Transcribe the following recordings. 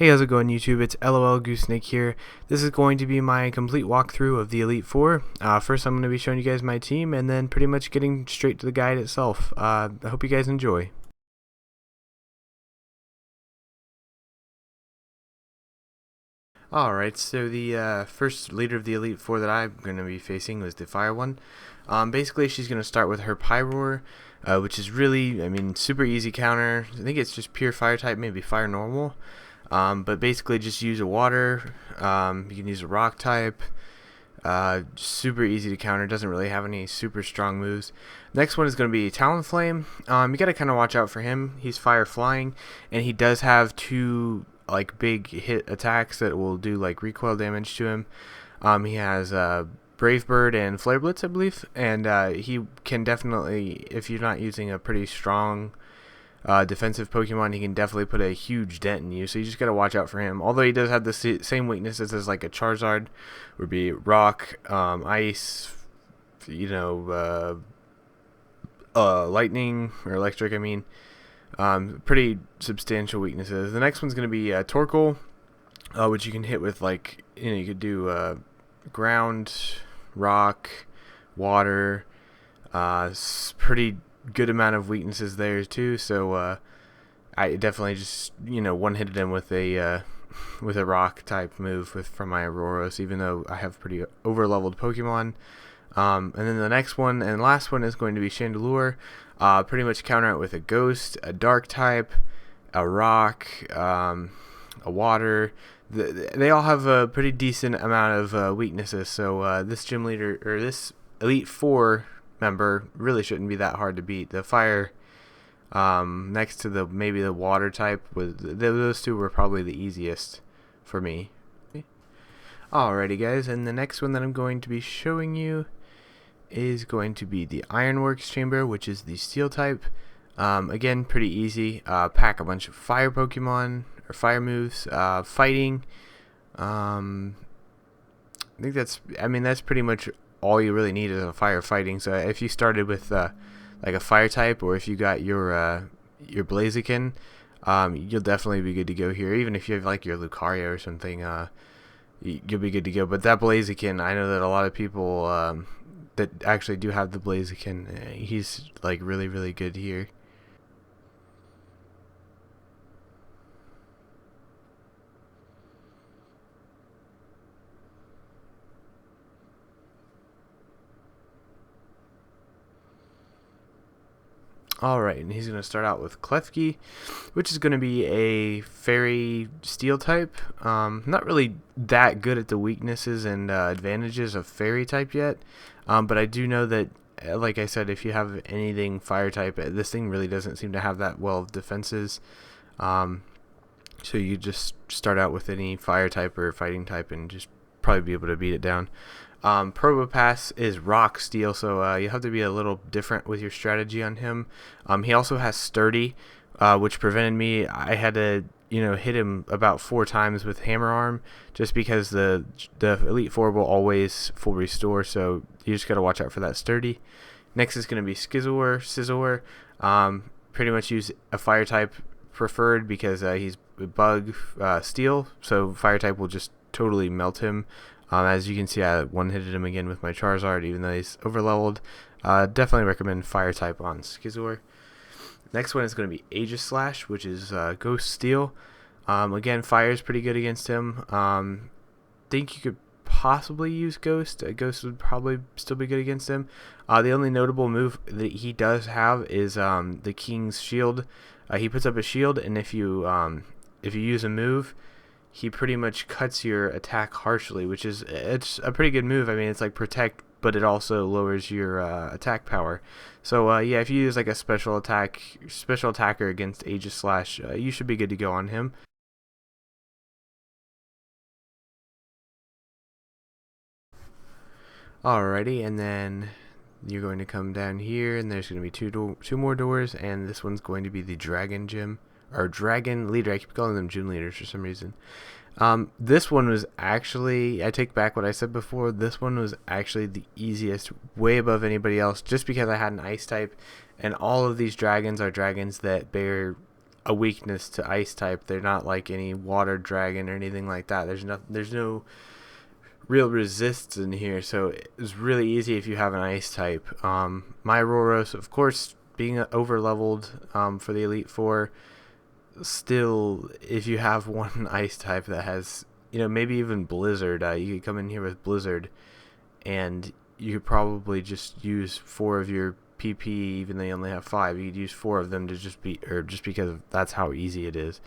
Hey, how's it going, YouTube? It's LOL Goosenake here. This is going to be my complete walkthrough of the Elite Four. First, I'm going to be showing you guys my team, and then pretty much getting straight to the guide itself. I hope you guys enjoy. Alright, so the first leader of the Elite Four that I'm going to be facing was the Fire one. Basically, she's going to start with her Pyroar, which is really, super easy counter. I think it's just pure Fire type, maybe Fire normal. But basically just use a water, you can use a rock type, super easy to counter, doesn't really have any super strong moves. Next one is going to be Talonflame. You got to kind of watch out for him. He's fire flying, and he does have two like big hit attacks that will do like recoil damage to him. He has Brave Bird and Flare Blitz, I believe, and he can definitely, if you're not using a pretty strong defensive Pokemon, he can definitely put a huge dent in you, so you just gotta watch out for him. Although he does have the same weaknesses as like a Charizard, would be Rock, Ice, Lightning or Electric. Pretty substantial weaknesses. The next one's gonna be Torkoal, which you can hit with like you could do Ground, Rock, Water. Pretty good amount of weaknesses there too, so I definitely just one-hitted him with a rock type move from my Auroros, even though I have pretty over-leveled Pokemon. And then the next one and last one is going to be Chandelure. Pretty much counter it with a Ghost, a Dark type, a Rock, a Water. They all have a pretty decent amount of weaknesses, so this gym leader, or this Elite Four member, really shouldn't be that hard to beat. The fire next to maybe the water type, those two were probably the easiest for me. Alrighty guys, and the next one that I'm going to be showing you is going to be the Ironworks Chamber, which is the steel type. Again, pretty easy. Pack a bunch of fire Pokemon or fire moves. Fighting, I think that's pretty much all you really need is a firefighting. So if you started with like a fire type, or if you got your Blaziken, you'll definitely be good to go here. Even if you have like your Lucario or something, you'll be good to go. But that Blaziken, I know that a lot of people that actually do have the Blaziken, he's like really good here. Alright, and he's going to start out with Klefki, which is going to be a Fairy Steel type. Not really that good at the weaknesses and advantages of Fairy type yet, but I do know that, like I said, if you have anything Fire type, this thing really doesn't seem to have that well of defenses. So you just start out with any Fire type or Fighting type and just probably be able to beat it down. Probopass is rock steel, so you have to be a little different with your strategy on him. He also has sturdy, which prevented me. I had to hit him about 4 times with hammer arm, just because the Elite Four will always full restore, so you just gotta watch out for that sturdy. Next is gonna be Scizor. Pretty much use a fire type preferred, because he's bug steel, so fire type will just totally melt him. As you can see, I one-hitted him again with my Charizard, even though he's over-leveled. Definitely recommend Fire type on Scizor. Next one is going to be Aegislash, which is Ghost Steel. Again, Fire is pretty good against him. Think you could possibly use Ghost. Ghost would probably still be good against him. The only notable move that he does have is the King's Shield. He puts up a shield, and if you use a move, he pretty much cuts your attack harshly, which is it's a pretty good move. It's like protect, but it also lowers your attack power. So yeah, if you use like a special attacker against Aegislash, you should be good to go on him. Alrighty, and then you're going to come down here, and there's going to be two more doors, and this one's going to be the Dragon Gym, or Dragon Leader. I keep calling them Gym Leaders for some reason. This one was actually, I take back what I said before, this one was actually the easiest, way above anybody else, just because I had an Ice type, and all of these dragons are dragons that bear a weakness to ice type. They're not like any water dragon or anything like that. There's no real resists in here, so it's really easy if you have an ice type. My Auroros, of course, being over leveled for the Elite Four, still, if you have one ice type that has, maybe even Blizzard, you could come in here with Blizzard, and you could probably just use 4 of your PP, even though you only have 5. You could use 4 of them to just because that's how easy it is.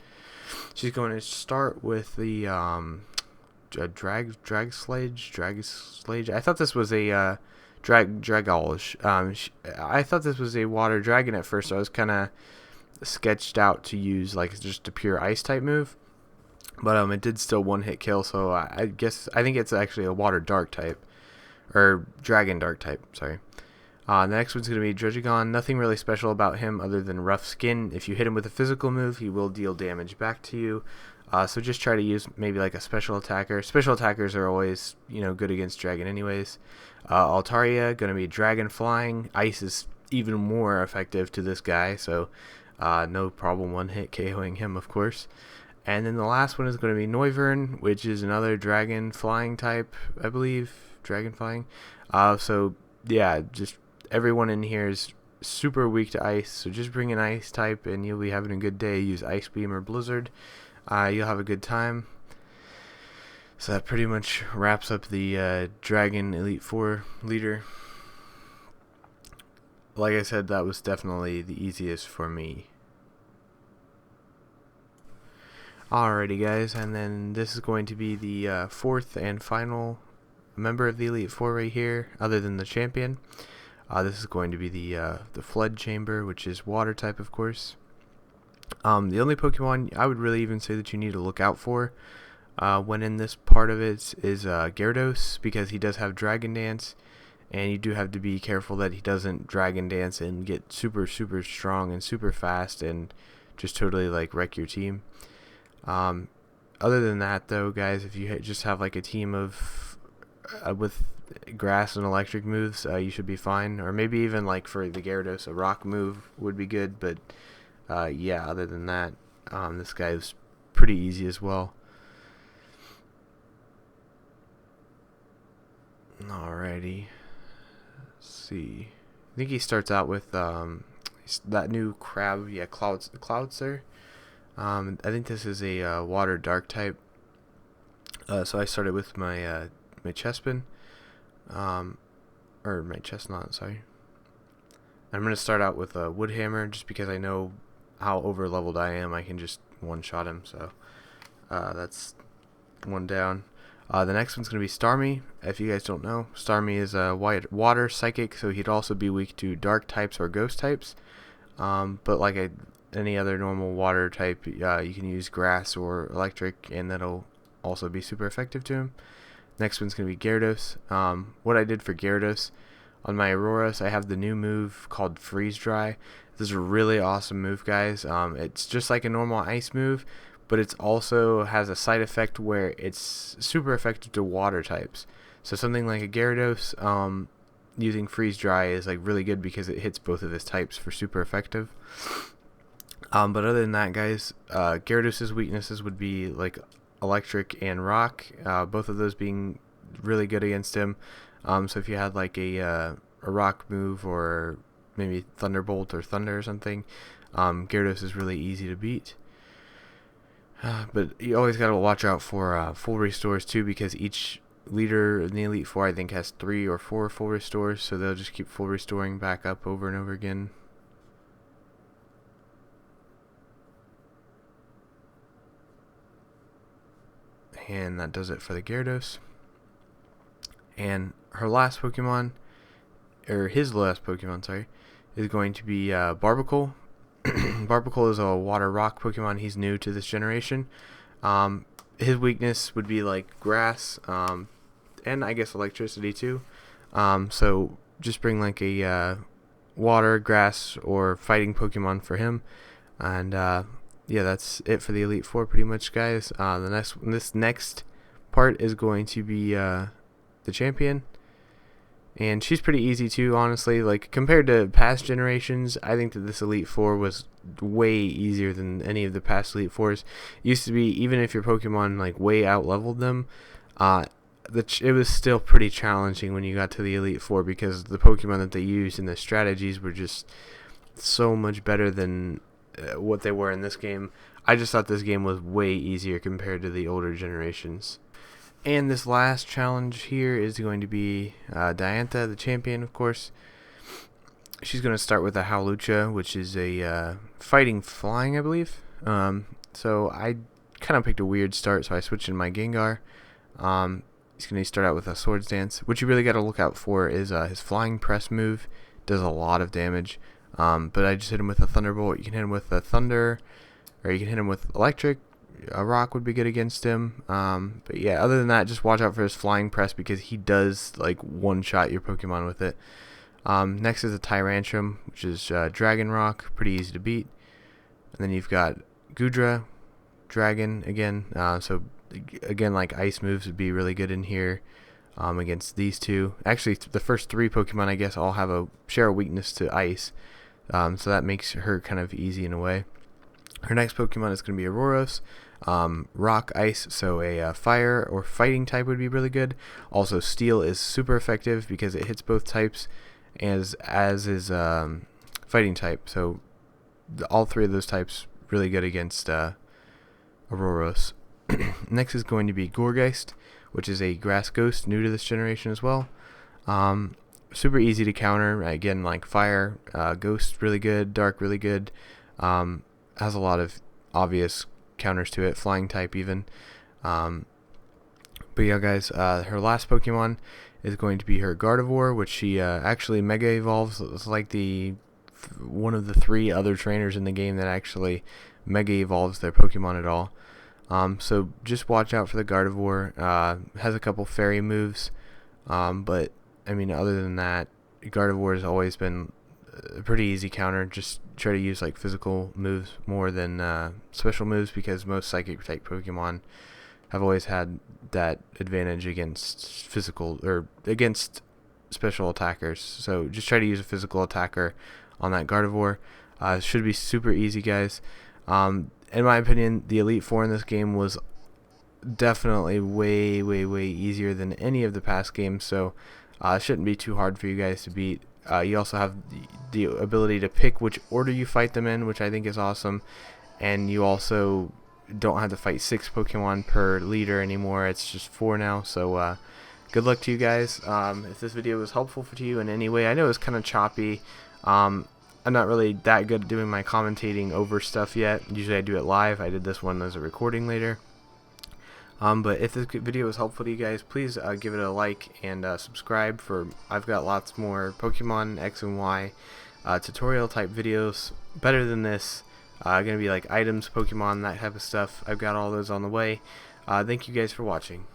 She's going to start with the drag sledge. I thought this was a dragolish. I thought this was a water dragon at first. So I was kind of sketched out to use like just a pure ice type move, but it did still one hit kill. So I think it's actually a water dark type, or dragon dark type. Sorry. The next one's going to be Dredgegon. Nothing really special about him other than rough skin. If you hit him with a physical move, he will deal damage back to you. So just try to use maybe like a special attacker. Special attackers are always, good against dragon anyways. Altaria, going to be dragon flying. Ice is even more effective to this guy, so no problem one hit KOing him, of course. And then the last one is going to be Noivern, which is another dragon flying type, I believe. Dragon flying. So yeah, just everyone in here is super weak to ice, so just bring an ice type and you'll be having a good day. Use Ice Beam or Blizzard. You'll have a good time. So that pretty much wraps up the Dragon Elite Four leader. Like I said, that was definitely the easiest for me. Alrighty guys, and then this is going to be the fourth and final member of the Elite Four right here, other than the champion. This is going to be the Flood Chamber, which is water type, of course. The only Pokemon I would really even say that you need to look out for when in this part of it is Gyarados, because he does have Dragon Dance, and you do have to be careful that he doesn't Dragon Dance and get super strong and super fast and just totally like wreck your team. Other than that though, guys, if you just have like a team of with grass and electric moves, you should be fine. Or maybe even like for the Gyarados, a rock move would be good, but yeah, other than that, this guy is pretty easy as well. Alrighty, let's see. I think he starts out with that new crab, Cloudster. I think this is a water dark type. So I started with my my Chespin, or my Chestnut. Sorry. I'm gonna start out with a Wood Hammer just because I know how over leveled I am. I can just one shot him. So that's one down. The next one's going to be Starmie. If you guys don't know, Starmie is a water psychic, so he'd also be weak to dark types or ghost types. But like any other normal water type, you can use grass or electric, and that'll also be super effective to him. Next one's going to be Gyarados. What I did for Gyarados, on my Auroras, I have the new move called Freeze Dry. This is a really awesome move, guys. It's just like a normal ice move, but it also has a side effect where it's super effective to water types. So something like a Gyarados, using Freeze Dry is like really good because it hits both of his types for super effective. But other than that, guys, Gyarados' weaknesses would be like electric and rock, both of those being really good against him. So if you had like a rock move or maybe Thunderbolt or Thunder or something, Gyarados is really easy to beat. But you always got to watch out for full restores too, because each leader in the Elite Four I think has 3 or 4 full restores, so they'll just keep full restoring back up over and over again. And that does it for the Gyarados. And her last Pokemon, or his last Pokemon, sorry, is going to be Barbacle. Barbacle is a water rock Pokemon. He's new to this generation. His weakness would be like grass, and I guess electricity too. So just bring like a water, grass, or fighting Pokemon for him. And yeah, that's it for the Elite Four pretty much, guys. This next part is going to be the champion. And she's pretty easy too, honestly. Like, compared to past generations, I think that this Elite Four was way easier than any of the past Elite Fours. It used to be, even if your Pokemon like way out leveled them, it was still pretty challenging when you got to the Elite Four, because the Pokemon that they used and the strategies were just so much better than what they were in this game. I just thought this game was way easier compared to the older generations. And this last challenge here is going to be Diantha, the champion, of course. She's going to start with a Howlucha, which is a fighting flying, I believe. So I kind of picked a weird start, so I switched in my Gengar. He's going to start out with a Swords Dance. What you really got to look out for is his Flying Press move. Does a lot of damage. But I just hit him with a Thunderbolt. You can hit him with a Thunder, or you can hit him with Electric. A Rock would be good against him. But yeah, other than that, just watch out for his Flying Press, because he does like one-shot your Pokemon with it. Next is a Tyrantrum, which is Dragon Rock. Pretty easy to beat. And then you've got Goodra, Dragon again. So again, like ice moves would be really good in here against these two. Actually, the first three Pokemon, I guess, all share a weakness to ice. So that makes her kind of easy in a way. Her next Pokemon is going to be Auroros. Rock, Ice, so a fire or fighting type would be really good. Also, Steel is super effective because it hits both types, as is fighting type. So all three of those types really good against Auroros. Next is going to be Gourgeist, which is a Grass Ghost, new to this generation as well. Super easy to counter. Again, like Fire, Ghost really good, Dark really good. Has a lot of obvious counters to it, flying type even. But yeah, guys, her last Pokemon is going to be her Gardevoir, which she actually Mega Evolves. It's like one of the three other trainers in the game that actually Mega Evolves their Pokemon at all. So just watch out for the Gardevoir. Has a couple fairy moves, but I mean, other than that, Gardevoir has always been a pretty easy counter. Just try to use like physical moves more than special moves, because most psychic type Pokemon have always had that advantage against physical or against special attackers. So just try to use a physical attacker on that Gardevoir. Should be super easy, guys. In my opinion, the Elite Four in this game was definitely way easier than any of the past games, so it shouldn't be too hard for you guys to beat. You also have the ability to pick which order you fight them in, which I think is awesome. And you also don't have to fight 6 Pokemon per leader anymore. It's just 4 now. So good luck to you guys. If this video was helpful to you in any way, I know it's kind of choppy. I'm not really that good at doing my commentating over stuff yet. Usually I do it live. I did this one as a recording later. But if this video was helpful to you guys, please give it a like and subscribe. I've got lots more Pokemon X and Y tutorial type videos better than this. Gonna be like items, Pokemon, that type of stuff. I've got all those on the way. Thank you guys for watching.